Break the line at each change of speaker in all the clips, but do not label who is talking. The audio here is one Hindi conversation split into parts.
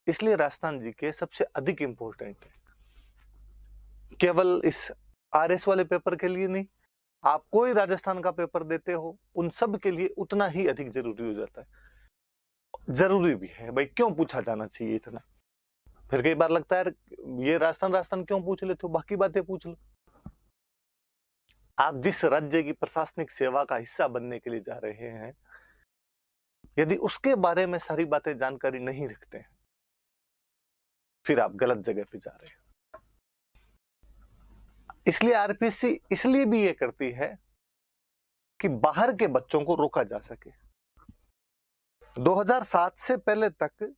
इसलिए राजस्थान जीके सबसे अधिक इंपॉर्टेंट है। केवल इस आरएस वाले पेपर के लिए नहीं, आप कोई राजस्थान का पेपर देते हो, उन सब के लिए उतना ही अधिक जरूरी हो जाता है। जरूरी भी है भाई, क्यों पूछा जाना चाहिए इतना। फिर कई बार लगता है ये राजस्थान राजस्थान क्यों पूछ लेते हो, बाकी बातें पूछ लो। आप जिस राज्य की प्रशासनिक सेवा का हिस्सा बनने के लिए जा रहे हैं, यदि उसके बारे में सारी बातें जानकारी नहीं रखते हैं, फिर आप गलत जगह पे जा रहे हैं। इसलिए आरपीएससी इसलिए भी ये करती है कि बाहर के बच्चों को रोका जा सके। 2007 से पहले तक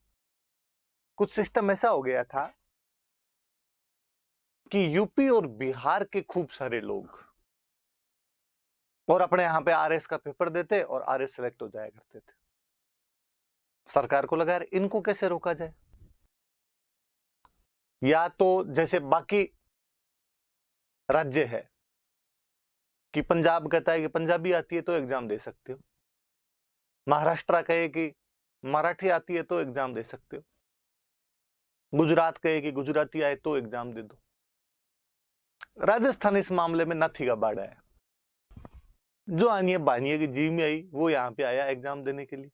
कुछ सिस्टम ऐसा हो गया था कि यूपी और बिहार के खूब सारे लोग और अपने यहां पे आरएस का पेपर देते और आरएस सेलेक्ट हो जाया करते थे। सरकार को लगा इनको कैसे रोका जाए, या तो जैसे बाकी राज्य है कि पंजाब कहता है कि पंजाबी आती है तो एग्जाम दे सकते हो, महाराष्ट्र कहे कि मराठी आती है तो एग्जाम दे सकते हो, गुजरात कहे कि गुजराती आए तो एग्जाम दे दो। राजस्थान इस मामले में नाथी का बाड़ा है। जो आनिए बानिए की जी में आई वो यहां पे आया एग्जाम देने के लिए।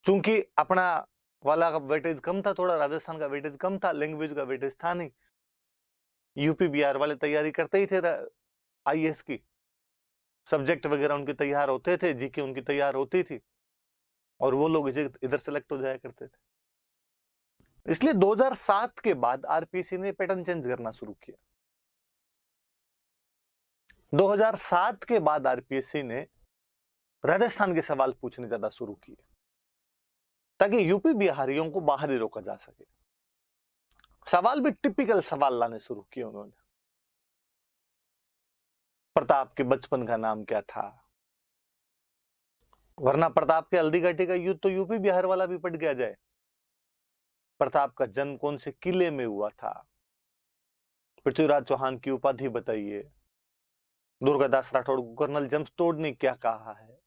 चूंकि अपना वाला का वेटेज कम था, थोड़ा राजस्थान का वेटेज कम था, लैंग्वेज का वेटेज था नहीं। यूपी बिहार वाले तैयारी करते ही थे आईएएस की, सब्जेक्ट वगैरह उनके तैयार होते थे, जीके उनकी तैयार होती थी, और वो लोग इधर सेलेक्ट हो जाया करते थे। इसलिए 2007 के बाद आरपीएससी ने पैटर्न चेंज करना शुरू किया। 2007 के बाद आरपीएससी ने राजस्थान के सवाल पूछने ज्यादा शुरू किए, ताकि यूपी बिहारियों को बाहर ही रोका जा सके। सवाल भी टिपिकल सवाल लाने शुरू किए उन्होंने। प्रताप के बचपन का नाम क्या था, वरना प्रताप के हल्दी घाटी का युद्ध तो यूपी बिहार वाला भी पड़ गया जाए। प्रताप का जन्म कौन से किले में हुआ था, पृथ्वीराज चौहान की उपाधि बताइए, दुर्गादास राठौड़ को कर्नल जम्स ने क्या कहा है।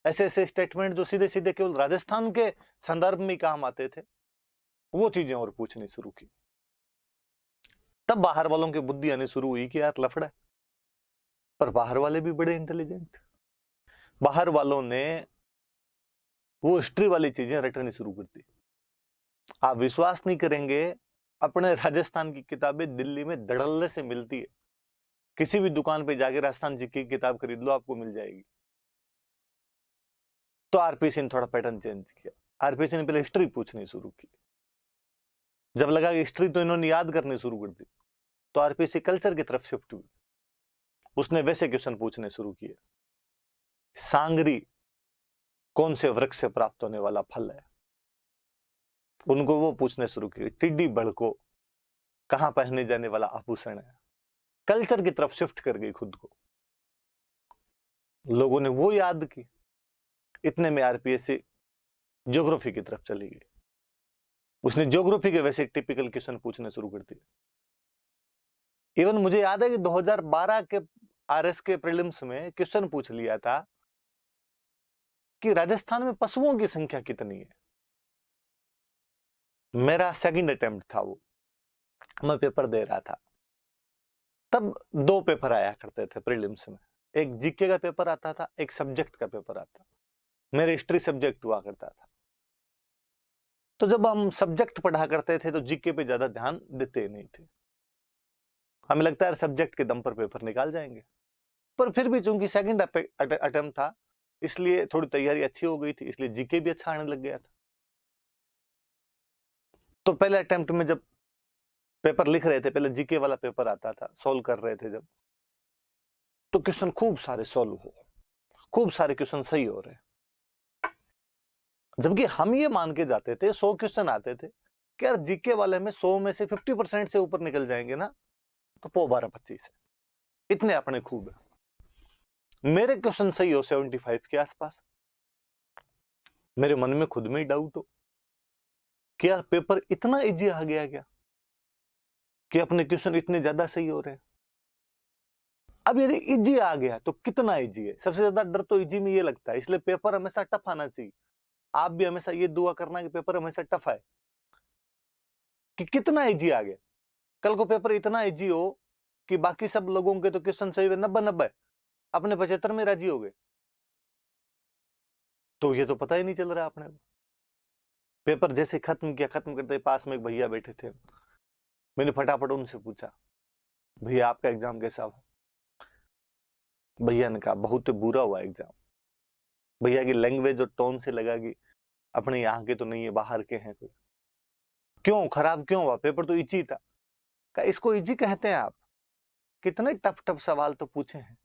ऐसे ऐसे स्टेटमेंट जो सीधे सीधे केवल राजस्थान के संदर्भ में काम आते थे, वो चीजें और पूछनी शुरू की। तब बाहर वालों की बुद्धि आनी शुरू हुई कि यार लफड़ा है। पर बाहर वाले भी बड़े इंटेलिजेंट, बाहर वालों ने वो हिस्ट्री वाली चीजें रटनी शुरू कर दी। आप विश्वास नहीं करेंगे, अपने राजस्थान की किताबें दिल्ली में धड़ल्ले से मिलती है। किसी भी दुकान पे जाके राजस्थान जी की किताब खरीद लो, आपको मिल जाएगी। तो आरपीसी ने थोड़ा पैटर्न चेंज किया। आरपीसी ने पहले हिस्ट्री पूछनी शुरू की। जब लगा कि हिस्ट्री तो इन्होंने याद करनी शुरू कर दी, तो आरपीसी कल्चर की तरफ शिफ्ट हुई। उसने वैसे क्वेश्चन पूछने शुरू किए। सांगरी कौन से वृक्ष से प्राप्त होने वाला फल है, उनको वो पूछने शुरू किए। टिड्डी बड़को कहां पहने जाने वाला आभूषण है। कल्चर की तरफ शिफ्ट कर गई खुद को, लोगों ने वो याद की। इतने में आरपीएससी ज्योग्राफी की तरफ चली गई। उसने ज्योग्राफी के वैसे टिपिकल क्वेश्चन पूछने शुरू कर दिए। इवन मुझे याद है कि 2012 के आरएस के प्रीलिम्स में क्वेश्चन पूछ लिया था कि राजस्थान में पशुओं की संख्या कितनी है। मेरा सेकंड अटेम्प्ट था वो, मैं पेपर दे रहा था। तब दो पेपर आया करते थे प्रीलिम्स में, एक जीके का पेपर आता था, एक सब्जेक्ट का पेपर आता। मेरे हिस्ट्री सब्जेक्ट हुआ करता था। तो जब हम सब्जेक्ट पढ़ा करते थे तो जीके पे ज्यादा ध्यान देते नहीं थे। हमें लगता है सब्जेक्ट के दम पर पेपर निकाल जाएंगे। पर फिर भी चूंकि सेकंड अटेम्प्ट था, इसलिए थोड़ी तैयारी अच्छी हो गई थी, इसलिए जीके भी अच्छा आने लग गया था। तो पहले अटेम्प्ट में जब पेपर लिख रहे थे, पहले जीके वाला पेपर आता था, सोल्व कर रहे थे जब, तो क्वेश्चन खूब सारे सोल्व हो, खूब सारे क्वेश्चन सही हो रहे। जबकि हम ये मान के जाते थे 100 क्वेश्चन आते थे कि यार जीके वाले में 100 में से 50% से ऊपर निकल जाएंगे ना, तो 12-25 है, इतने अपने खूब है। मेरे क्वेश्चन सही हो 75 के आसपास, मेरे मन में खुद में ही डाउट हो कि यार पेपर इतना इजी आ गया क्या कि अपने क्वेश्चन इतने ज्यादा सही हो रहे हैं। अब यदि इजी आ गया तो कितना इजी है। सबसे ज्यादा डर तो इजी में ये लगता है, इसलिए पेपर हमेशा टफ आना चाहिए। आप भी हमेशा ये दुआ करना कि पेपर हमेशा टफ आए, कि कितना इजी आ गया। कल को पेपर इतना इजी हो कि बाकी सब लोगों के तो क्वेश्चन सही हुए 90-90, अपने 75 में राजी हो गए, तो ये तो पता ही नहीं चल रहा अपने को। पेपर जैसे खत्म किया, खत्म करते पास में एक भैया बैठे थे, मैंने फटाफट उनसे पूछा, भैया आपका एग्जाम कैसा हुआ? भैया ने कहा बहुत बुरा हुआ एग्जाम। भैया की लैंग्वेज और टोन से लगा कि अपने यहाँ के तो नहीं है, बाहर के हैं कोई। क्यों खराब क्यों हुआ? पेपर तो इजी था। कहा इसको इजी कहते हैं आप? कितने टफ टफ सवाल तो पूछे हैं।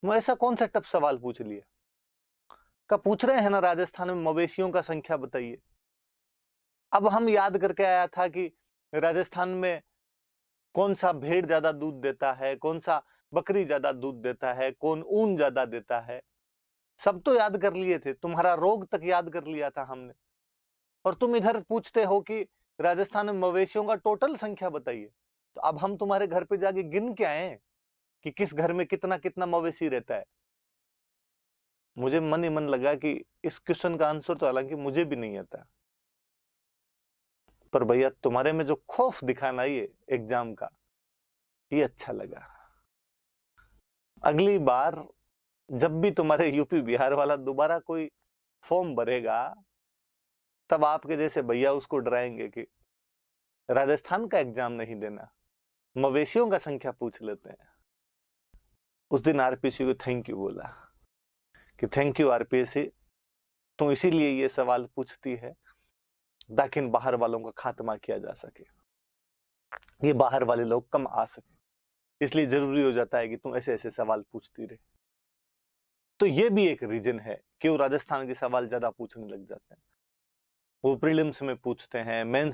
मैं ऐसा कौन सा टफ सवाल पूछ लिया? का पूछ रहे हैं ना राजस्थान में मवेशियों का संख्या बताइए। अब हम याद करके आया था कि राजस्थान में कौन सा भेड़ ज्यादा दूध देता है, कौन सा बकरी ज्यादा दूध देता है, कौन ऊन ज्यादा देता है, सब तो याद कर लिए थे। तुम्हारा रोग तक याद कर लिया था हमने, और तुम इधर पूछते हो कि राजस्थान में मवेशियों का टोटल संख्या बताइए। तो अब हम तुम्हारे घर पे जाके गिन के आए कि किस घर में कितना कितना मवेशी रहता है। मुझे मन ही मन लगा कि इस क्वेश्चन का आंसर तो हालांकि मुझे भी नहीं आता, पर भैया तुम्हारे में जो खौफ दिखाना ये एग्जाम का, ये अच्छा लगा। अगली बार जब भी तुम्हारे यूपी बिहार वाला दोबारा कोई फॉर्म भरेगा, तब आपके जैसे भैया उसको डराएंगे कि राजस्थान का एग्जाम नहीं देना, मवेशियों का संख्या पूछ लेते हैं। उस दिन आरपीसी को थैंक यू बोला कि थैंक यू आरपीसी, तुम इसीलिए ये सवाल पूछती है ताकि इन बाहर वालों का खात्मा किया जा सके, ये बाहर वाले लोग कम आ सके, इसलिए जरूरी हो जाता है कि तुम ऐसे ऐसे सवाल पूछती रहे। तो ये भी एक रीजन है कि वो राजस्थान के सवाल ज्यादा पूछने लग जाते हैं। वो प्रीलिम्स में पूछते हैं, मेंस